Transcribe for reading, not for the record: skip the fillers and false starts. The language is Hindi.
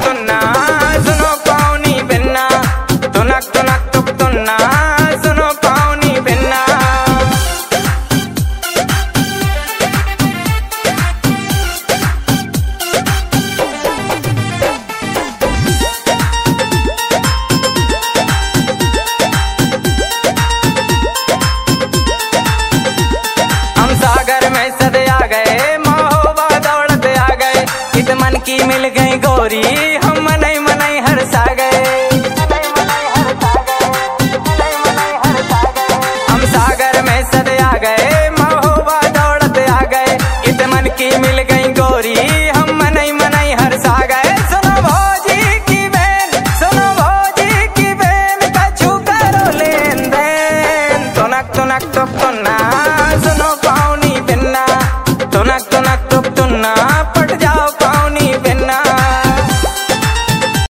तुन्ना सुनो पाऊनी बिन्ना, तुनक तुनक तुक तुन्ना सुनो पाऊनी बिन्ना। हम सागर में सदे आ गए, महोबा दौड़त आ गए, इत मन की मिल गई गोरी, हम मनई मनई हरसा गए। हम सागर में सदे आ गए, महोबा दौड़त आ गए, इत मन की मिल गई गोरी, हम मनई मनई हरसा गए। सुनो भौजी की बहन, सुनो भौजी की बहन, कछु करो लेन देन, तुनक तुनक तुक तुन्ना